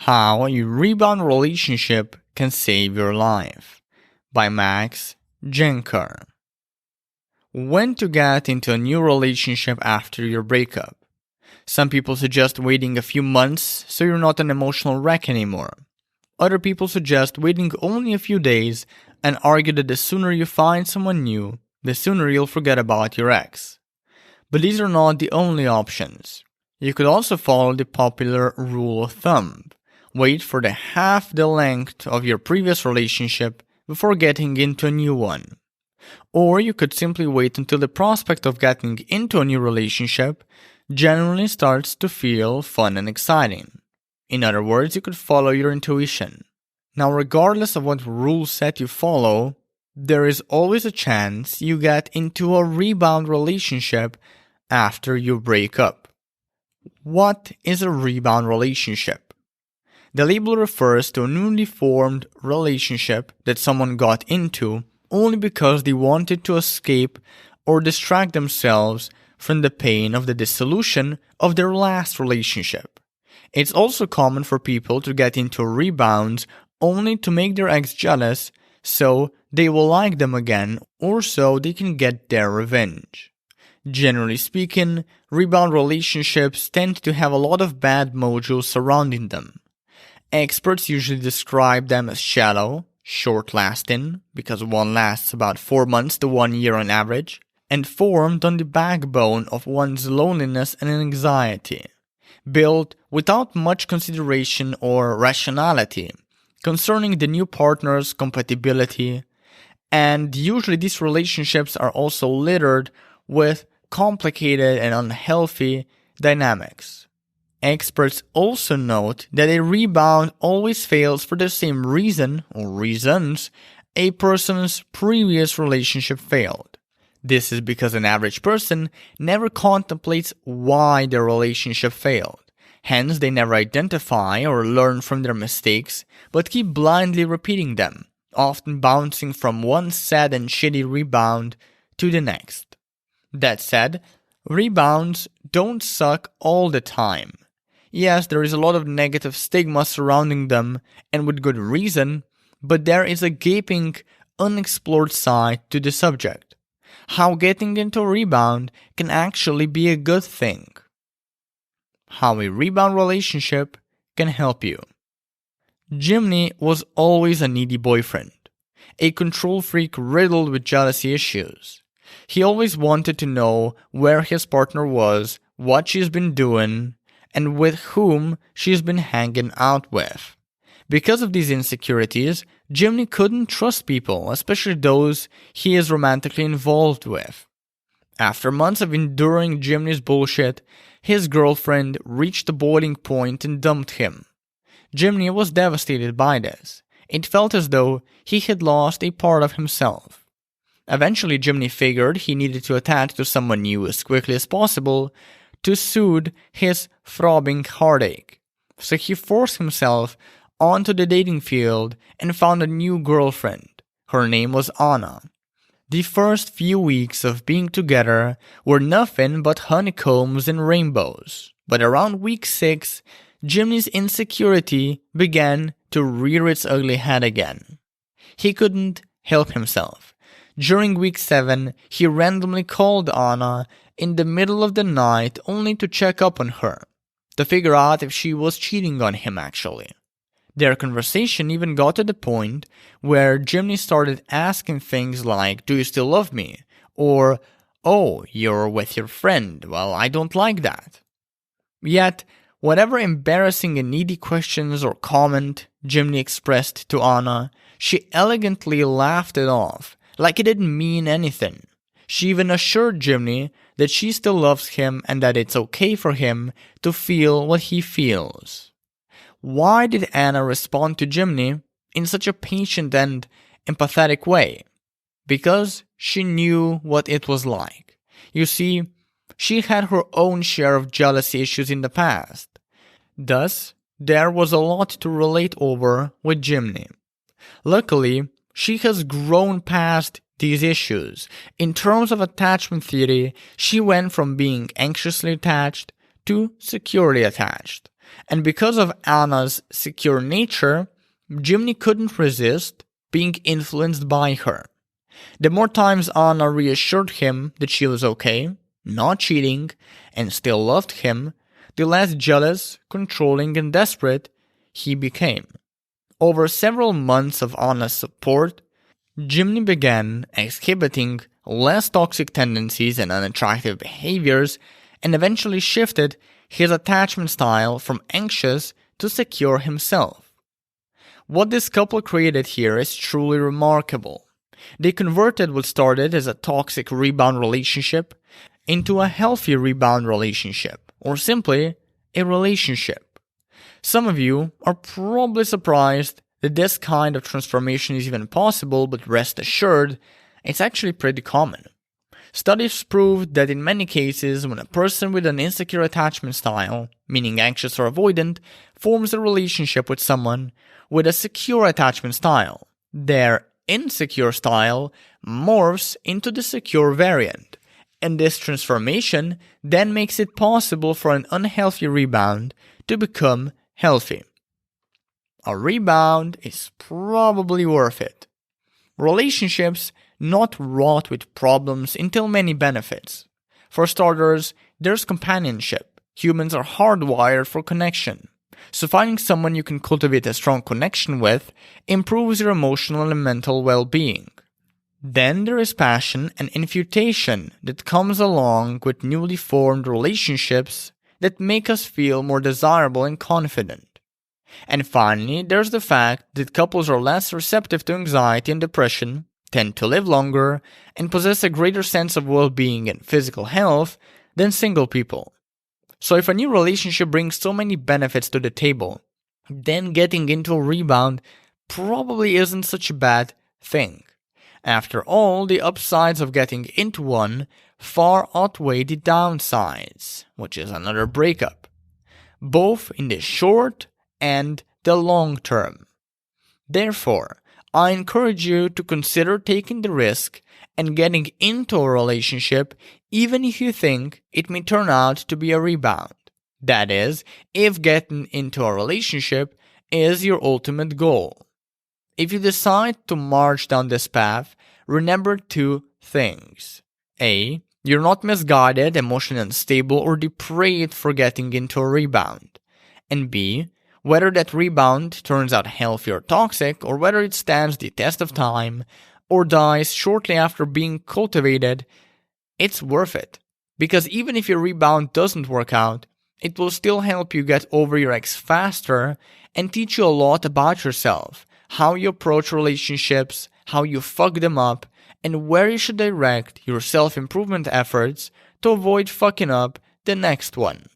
How a Rebound Relationship Can Save Your Life by Jancar. When to get into a new relationship after your breakup. Some people suggest waiting a few months so you're not an emotional wreck anymore. Other people suggest waiting only a few days and argue that the sooner you find someone new, the sooner you'll forget about your ex. But these are not the only options. You could also follow the popular rule of thumb. Wait for half the length of your previous relationship before getting into a new one. Or you could simply wait until the prospect of getting into a new relationship generally starts to feel fun and exciting. In other words, you could follow your intuition. Now, regardless of what rule set you follow, there is always a chance you get into a rebound relationship after you break up. What is a rebound relationship? The label refers to a newly formed relationship that someone got into only because they wanted to escape or distract themselves from the pain of the dissolution of their last relationship. It's also common for people to get into rebounds only to make their ex jealous so they will like them again or so they can get their revenge. Generally speaking, rebound relationships tend to have a lot of bad mojo surrounding them. Experts usually describe them as shallow, short-lasting, because one lasts about 4 months to 1 year on average, and formed on the backbone of one's loneliness and anxiety, built without much consideration or rationality concerning the new partner's compatibility, and usually these relationships are also littered with complicated and unhealthy dynamics. Experts also note that a rebound always fails for the same reason or reasons a person's previous relationship failed. This is because an average person never contemplates why their relationship failed. Hence, they never identify or learn from their mistakes, but keep blindly repeating them, often bouncing from one sad and shitty rebound to the next. That said, rebounds don't suck all the time. Yes, there is a lot of negative stigma surrounding them, and with good reason, but there is a gaping, unexplored side to the subject. How getting into a rebound can actually be a good thing. How a rebound relationship can help you. Jimmy was always a needy boyfriend, a control freak riddled with jealousy issues. He always wanted to know where his partner was, what she's been doing, and with whom she's been hanging out with. Because of these insecurities, Jimmy couldn't trust people, especially those he is romantically involved with. After months of enduring Jimmy's bullshit, his girlfriend reached the boiling point and dumped him. Jimmy was devastated by this. It felt as though he had lost a part of himself. Eventually, Jimmy figured he needed to attach to someone new as quickly as possible to soothe his throbbing heartache. So he forced himself onto the dating field and found a new girlfriend. Her name was Anna. The first few weeks of being together were nothing but honeycombs and rainbows. But around week 6, Jimmy's insecurity began to rear its ugly head again. He couldn't help himself. During week 7, he randomly called Anna in the middle of the night only to check up on her, to figure out if she was cheating on him actually. Their conversation even got to the point where Jimmy started asking things like, "Do you still love me?" Or, "Oh, you're with your friend. Well, I don't like that." Yet, whatever embarrassing and needy questions or comment Jimmy expressed to Anna, she elegantly laughed it off, like it didn't mean anything. She even assured Jimmy that she still loves him and that it's okay for him to feel what he feels. Why did Anna respond to Jimmy in such a patient and empathetic way? Because she knew what it was like. You see, she had her own share of jealousy issues in the past. Thus, there was a lot to relate over with Jimmy. Luckily, she has grown past these issues. In terms of attachment theory, she went from being anxiously attached to securely attached. And because of Anna's secure nature, Jimmy couldn't resist being influenced by her. The more times Anna reassured him that she was okay, not cheating, and still loved him, the less jealous, controlling, and desperate he became. Over several months of Anna's support, Jimmy began exhibiting less toxic tendencies and unattractive behaviors, and eventually shifted his attachment style from anxious to secure himself. What this couple created here is truly remarkable. They converted what started as a toxic rebound relationship into a healthy rebound relationship, or simply a relationship. Some of you are probably surprised that this kind of transformation is even possible, but rest assured, it's actually pretty common. Studies prove that in many cases, when a person with an insecure attachment style, meaning anxious or avoidant, forms a relationship with someone with a secure attachment style, their insecure style morphs into the secure variant, and this transformation then makes it possible for an unhealthy rebound to become healthy. A rebound is probably worth it. Relationships not wrought with problems entail many benefits. For starters, there's companionship. Humans are hardwired for connection. So finding someone you can cultivate a strong connection with improves your emotional and mental well-being. Then there is passion and infatuation that comes along with newly formed relationships that make us feel more desirable and confident. And finally, there's the fact that couples are less receptive to anxiety and depression, tend to live longer, and possess a greater sense of well-being and physical health than single people. So if a new relationship brings so many benefits to the table, then getting into a rebound probably isn't such a bad thing. After all, the upsides of getting into one far outweigh the downsides, which is another breakup, both in the short and the long term. Therefore, I encourage you to consider taking the risk and getting into a relationship even if you think it may turn out to be a rebound. That is, if getting into a relationship is your ultimate goal. If you decide to march down this path, remember two things. A. You're not misguided, emotionally unstable, or depraved for getting into a rebound. And B. Whether that rebound turns out healthy or toxic, or whether it stands the test of time, or dies shortly after being cultivated, it's worth it. Because even if your rebound doesn't work out, it will still help you get over your ex faster and teach you a lot about yourself, how you approach relationships, how you fuck them up, and where you should direct your self-improvement efforts to avoid fucking up the next one.